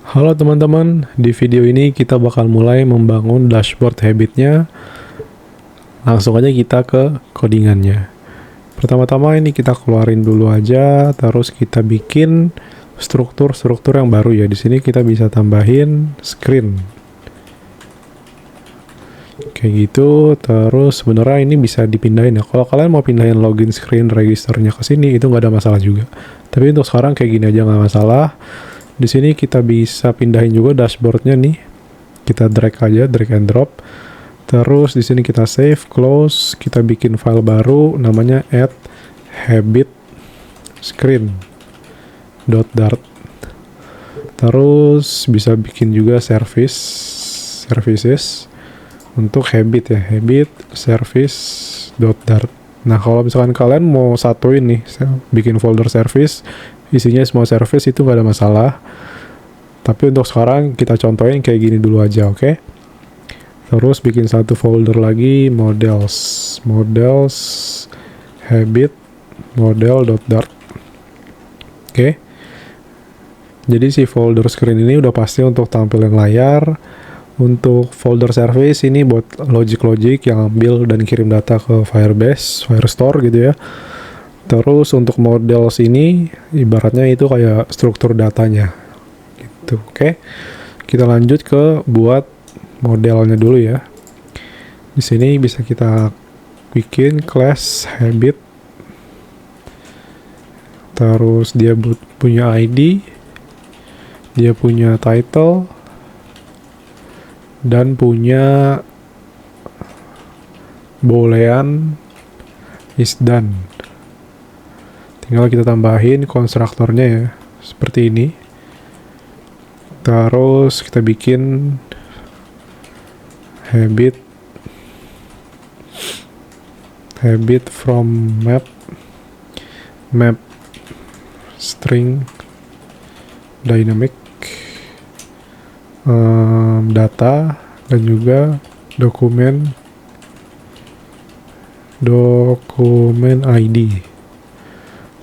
Halo teman-teman, di video ini kita bakal mulai membangun dashboard habitnya. Langsung aja kita ke codingannya. Pertama-tama ini kita keluarin dulu aja, terus kita bikin struktur-struktur yang baru ya. Di sini kita bisa tambahin screen. Kayak gitu, terus sebenarnya ini bisa dipindahin ya. Kalau kalian mau pindahin login screen registernya ke sini, itu nggak ada masalah juga. Tapi untuk sekarang kayak gini aja nggak masalah. Di sini kita bisa pindahin juga dashboardnya nih. Kita drag aja, drag and drop. Terus di sini kita save, close, kita bikin file baru namanya add habit screen.dart. Terus bisa bikin juga services untuk habit ya, habit service.dart. Nah, kalau misalkan kalian mau satuin nih, bikin folder service, isinya semua service itu nggak ada masalah. Tapi untuk sekarang kita contohin kayak gini dulu aja, oke? Terus bikin satu folder lagi, models habit model.dart. Oke. Jadi si folder screen ini udah pasti untuk tampilin layar. Untuk folder service ini buat logic yang ambil dan kirim data ke Firebase, Firestore gitu ya. Terus untuk models ini ibaratnya itu kayak struktur datanya gitu. Oke. Kita lanjut ke buat modelnya dulu ya. Di sini bisa kita bikin class habit. Terus dia punya ID, dia punya title, dan punya boolean is done. Tinggal kita tambahin konstruktornya ya, seperti ini. Terus kita bikin habit from map string dynamic data, dan juga dokumen ID.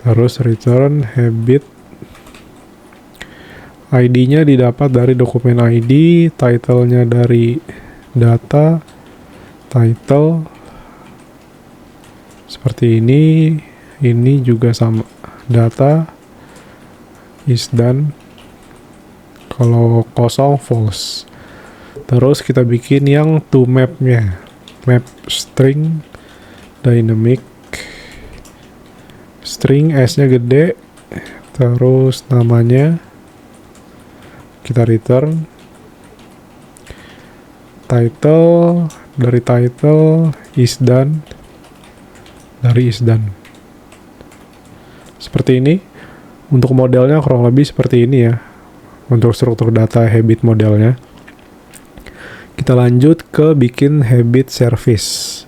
Terus return habit ID-nya didapat dari dokumen ID, title-nya dari data, title seperti ini juga sama, data is done. Kalau kosong false. Terus kita bikin yang to map-nya, map string dynamic string, S-nya gede, terus namanya kita return, title dari title, is done dari is done. Seperti ini. Untuk modelnya kurang lebih seperti ini ya. Untuk struktur data habit modelnya. Kita lanjut ke bikin habit service.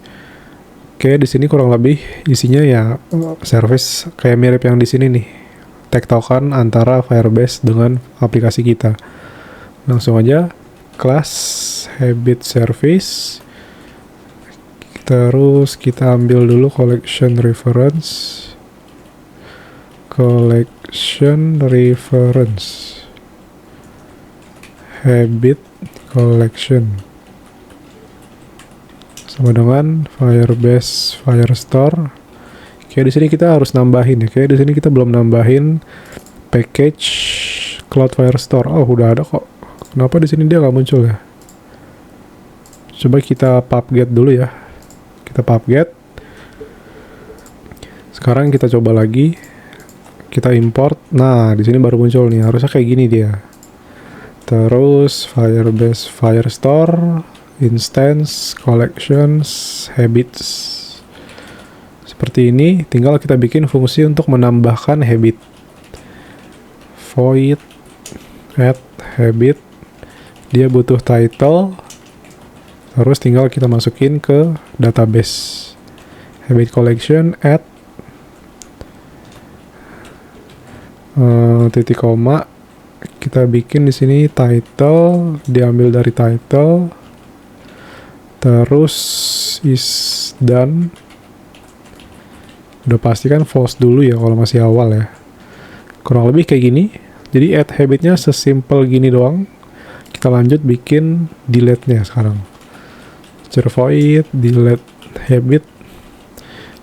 Oke, di sini kurang lebih isinya ya service kayak mirip yang di sini nih. Tektokan antara Firebase dengan aplikasi kita. Langsung aja class habit service. Terus kita ambil dulu collection reference habit collection sama dengan Firebase Firestore. Kayak di sini kita harus nambahin ya. Kayak di sini kita belum nambahin package Cloud Firestore. Oh, udah ada kok. Kenapa di sini dia nggak muncul ya? Coba kita pubget dulu ya. Kita pubget. Sekarang kita coba lagi. Kita import. Nah, di sini baru muncul nih. Harusnya kayak gini dia. Terus Firebase Firestore, instance, collections, habits. Seperti ini, tinggal kita bikin fungsi untuk menambahkan habit. Void add habit. Dia butuh title. Terus tinggal kita masukin ke database. Habit collection add titik koma. Kita bikin di sini title, diambil dari title, terus is done. Udah pasti kan false dulu ya kalau masih awal ya. Kurang lebih kayak gini. Jadi add habitnya sesimpel gini doang. Kita lanjut bikin delete-nya sekarang. Char void delete habit.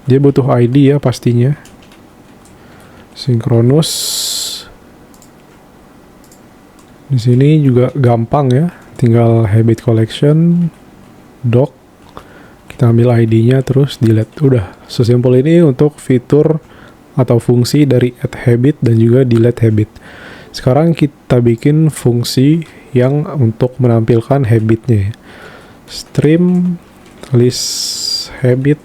Dia butuh ID ya pastinya. Synchronous. Di sini juga gampang ya. Tinggal habit collection doc. Kita ambil ID-nya terus delete. Udah, sesimpel ini untuk fitur atau fungsi dari add habit dan juga delete habit. Sekarang kita bikin fungsi yang untuk menampilkan habitnya. Stream list habit.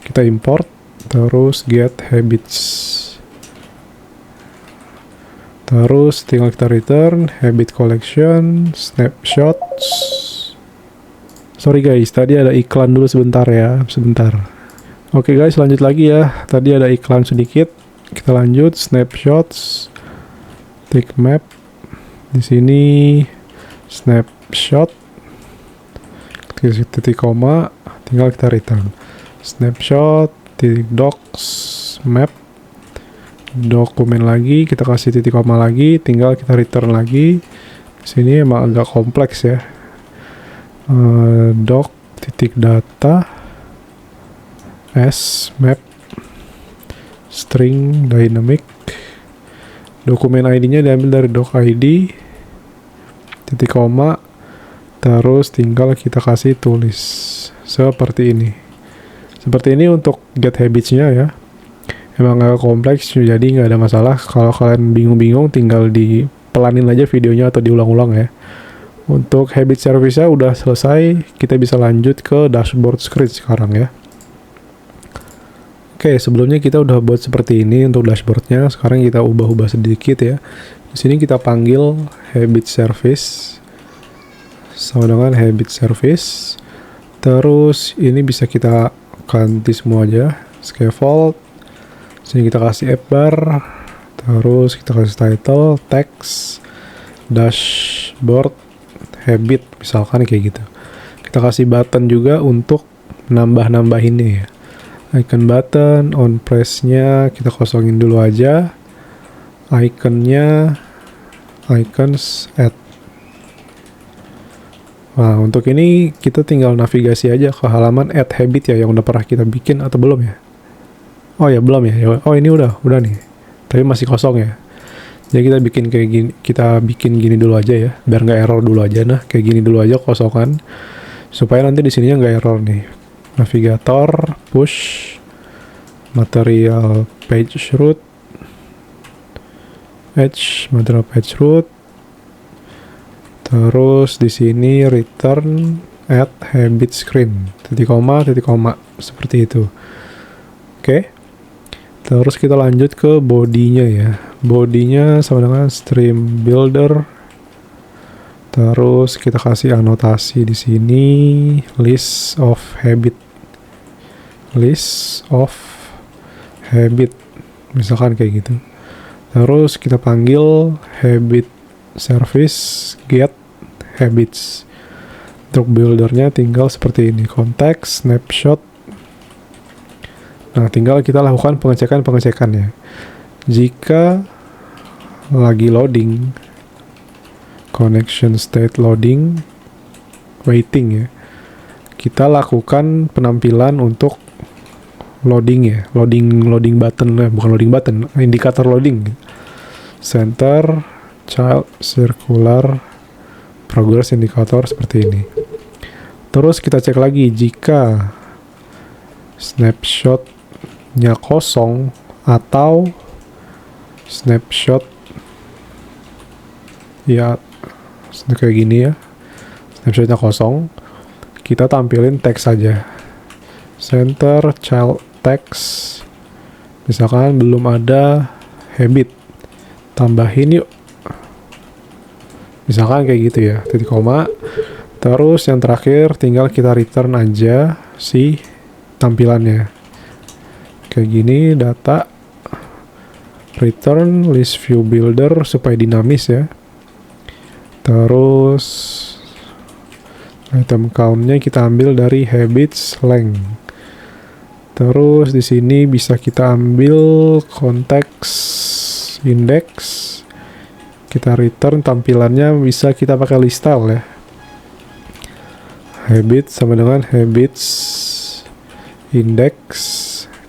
Kita import terus get habits. Terus tinggal kita return habit collection snapshots. Sorry guys, tadi ada iklan dulu sebentar ya, sebentar. Oke guys, lanjut lagi ya. Tadi ada iklan sedikit. Kita lanjut snapshots. Tick map. Di sini snapshot. Titik koma, tinggal kita return. Snapshot, titik docs, map. Dokumen lagi, kita kasih titik koma lagi, tinggal kita return lagi. Di sini emang agak kompleks ya. Doc titik data s map string dynamic. Dokumen ID-nya diambil dari doc ID titik koma, terus tinggal kita kasih tulis seperti ini. Seperti ini untuk get habits-nya ya. Emang agak kompleks, jadi nggak ada masalah. Kalau kalian bingung-bingung, tinggal dipelanin aja videonya atau diulang-ulang ya. Untuk habit service-nya udah selesai, kita bisa lanjut ke dashboard screen sekarang ya. Oke, sebelumnya kita udah buat seperti ini untuk dashboardnya. Sekarang kita ubah-ubah sedikit ya. Di sini kita panggil habit service sama dengan habit service. Terus ini bisa kita ganti semua aja. Scaffold. Sini kita kasih app bar. Terus kita kasih title, text, dashboard, habit, misalkan kayak gitu. Kita kasih button juga untuk nambah-nambahinnya ya. Icon button, on press-nya kita kosongin dulu aja. Iconnya, icons, add. Nah, untuk ini kita tinggal navigasi aja ke halaman add habit ya, yang udah pernah kita bikin atau belum ya? Oh ya, belum ya. Oh, ini udah nih. Tapi masih kosong ya. Jadi kita bikin kayak gini, kita bikin gini dulu aja ya, biar nggak error dulu aja. Nah, kayak gini dulu aja kosongan, supaya nanti di sininya nggak error nih. Navigator, push, material page root, material page root, terus di sini return add habit screen, titik koma, seperti itu. Oke. Terus kita lanjut ke bodinya ya. Bodinya sama dengan stream builder. Terus kita kasih anotasi di sini list of habit. List of habit. Misalkan kayak gitu. Terus kita panggil habit service get habits. Untuk buildernya tinggal seperti ini. Context, snapshot. Nah, tinggal kita lakukan pengecekan-pengecekannya. Jika lagi loading, connection state loading, waiting ya, kita lakukan penampilan untuk loading ya, loading button, bukan loading button, indikator loading. Center, child, circular, progress indicator seperti ini. Terus kita cek lagi jika snapshot-nya kosong atau snapshot ya kayak gini ya, snapshotnya kosong, kita tampilin teks saja. Center child text, misalkan belum ada habit, tambahin yuk, misalkan kayak gitu ya, titik koma. Terus yang terakhir tinggal kita return aja si tampilannya kayak gini, data return list view builder supaya dinamis ya. Terus item count-nya kita ambil dari habits length. Terus di sini bisa kita ambil konteks index, kita return tampilannya bisa kita pakai list style ya. Habit sama dengan habits index,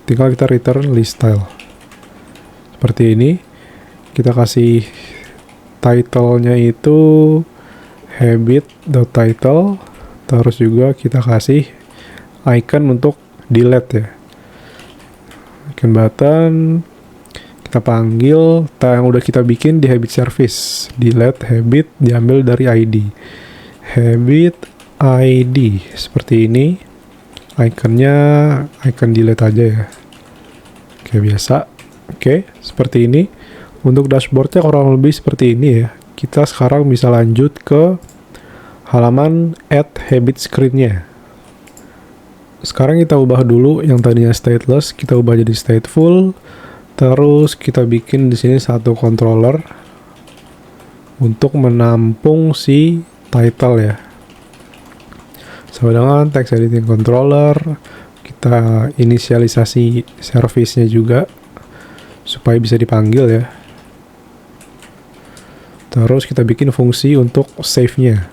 tinggal kita return list style. Seperti ini, kita kasih title-nya itu habit.title, terus juga kita kasih icon untuk delete ya. Icon button, kita panggil yang udah kita bikin di habit service, delete habit diambil dari ID, habit ID seperti ini, iconnya icon delete aja ya, kayak biasa. Oke, seperti ini. Untuk dashboardnya kurang lebih seperti ini ya. Kita sekarang bisa lanjut ke halaman add habit screen-nya. Sekarang kita ubah dulu yang tadinya stateless, kita ubah jadi stateful. Terus kita bikin di sini satu controller untuk menampung si title ya. Sama dengan text editing controller, kita inisialisasi service-nya juga supaya bisa dipanggil ya. Terus kita bikin fungsi untuk save-nya.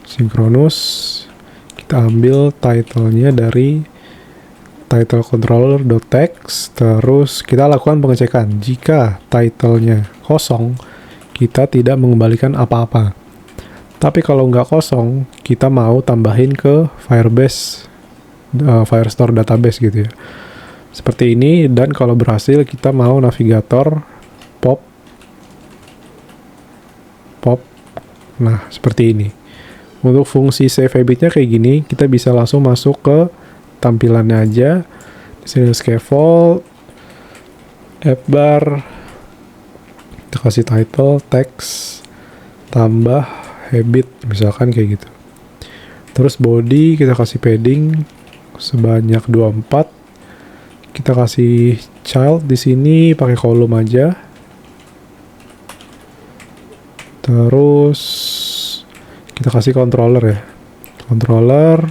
Synchronous, kita ambil title-nya dari title controller.text, terus kita lakukan pengecekan. Jika title-nya kosong, kita tidak mengembalikan apa-apa. Tapi kalau nggak kosong, kita mau tambahin ke Firebase, Firestore database gitu ya. Seperti ini, dan kalau berhasil kita mau navigator pop. Nah, seperti ini. Untuk fungsi save habitnya kayak gini, kita bisa langsung masuk ke tampilannya aja. Di sini scaffold, app bar, kita kasih title, text, tambah habit, misalkan kayak gitu. Terus body kita kasih padding sebanyak 24. Kita kasih child di sini pakai kolom aja. Terus kita kasih controller ya. Controller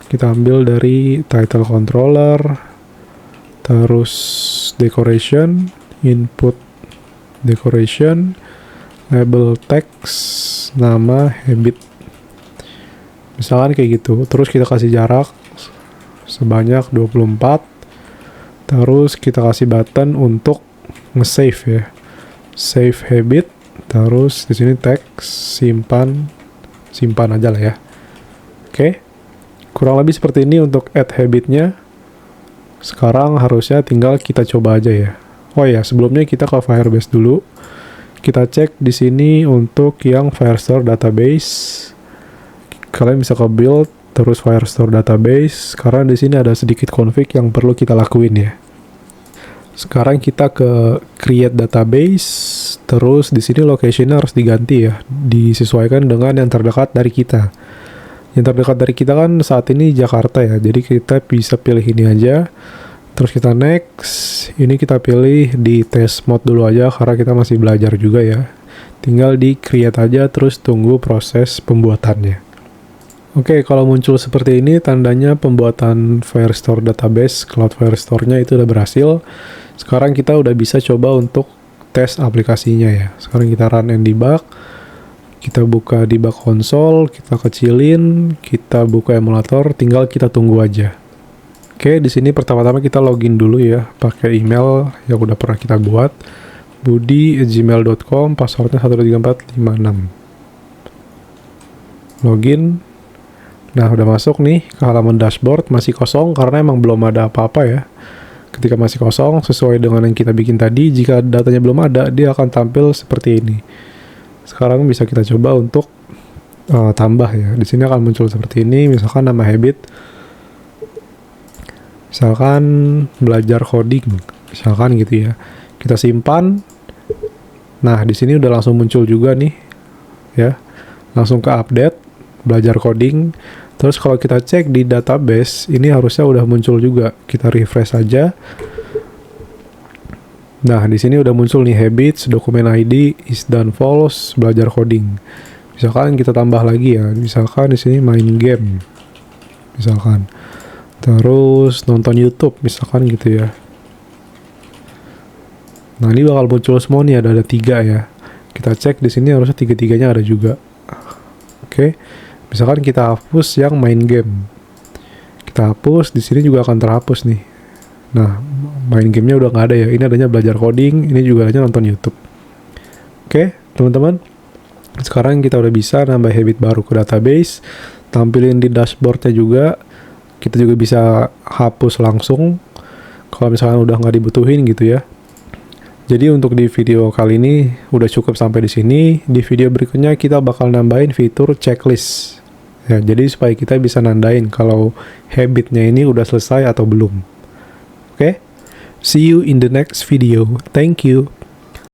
kita ambil dari title controller, terus decoration, input decoration, label text, nama habit. Misalkan kayak gitu. Terus kita kasih jarak sebanyak 24. Terus kita kasih button untuk nge-save ya. Save habit. Terus di sini text simpan aja lah ya. Oke. Kurang lebih seperti ini untuk add habitnya. Sekarang harusnya tinggal kita coba aja ya. Oh ya, sebelumnya kita ke Firebase dulu. Kita cek di sini untuk yang Firestore database. Kalian bisa ke build terus Firestore database, karena di sini ada sedikit config yang perlu kita lakuin ya. Sekarang kita ke create database, terus di sini location-nya harus diganti ya, disesuaikan dengan yang terdekat dari kita. Yang terdekat dari kita kan saat ini Jakarta ya, jadi kita bisa pilih ini aja. Terus kita next, ini kita pilih di test mode dulu aja karena kita masih belajar juga ya. Tinggal di create aja, terus tunggu proses pembuatannya. Oke, kalau muncul seperti ini tandanya pembuatan Firestore database, Cloud Firestore-nya itu udah berhasil. Sekarang kita udah bisa coba untuk tes aplikasinya ya. Sekarang kita run and debug. Kita buka debug console, kita kecilin, kita buka emulator, tinggal kita tunggu aja. Oke, di sini pertama-tama kita login dulu ya, pakai email yang udah pernah kita buat, budi@gmail.com, passwordnya 13456. Login. Nah, udah masuk nih ke halaman dashboard, masih kosong karena emang belum ada apa-apa ya. Ketika masih kosong, sesuai dengan yang kita bikin tadi, jika datanya belum ada, dia akan tampil seperti ini. Sekarang bisa kita coba untuk tambah ya. Di sini akan muncul seperti ini, misalkan nama habit, misalkan belajar coding, misalkan gitu ya. Kita simpan. Nah, di sini udah langsung muncul juga nih, ya. Langsung ke update, belajar coding. Terus kalau kita cek di database, ini harusnya udah muncul juga. Kita refresh aja. Nah, di sini udah muncul nih habits, dokumen ID, is done false, belajar coding. Misalkan kita tambah lagi ya. Misalkan di sini main game. Misalkan. Terus nonton YouTube, misalkan gitu ya. Nah, ini bakal muncul semua nih, ada 3 ya. Kita cek di sini harusnya 3-tiganya ada juga. Oke. Misalkan kita hapus yang main game. Kita hapus, di sini juga akan terhapus nih. Nah, main gamenya udah nggak ada ya. Ini adanya belajar coding, ini juga adanya nonton YouTube. Oke, teman-teman. Sekarang kita udah bisa nambah habit baru ke database, tampilin di dashboardnya juga. Kita juga bisa hapus langsung kalau misalkan udah nggak dibutuhin gitu ya. Jadi untuk di video kali ini udah cukup sampai di sini. Di video berikutnya kita bakal nambahin fitur checklist. Ya, jadi supaya kita bisa nandain kalau habitnya ini udah selesai atau belum. Oke? See you in the next video. Thank you.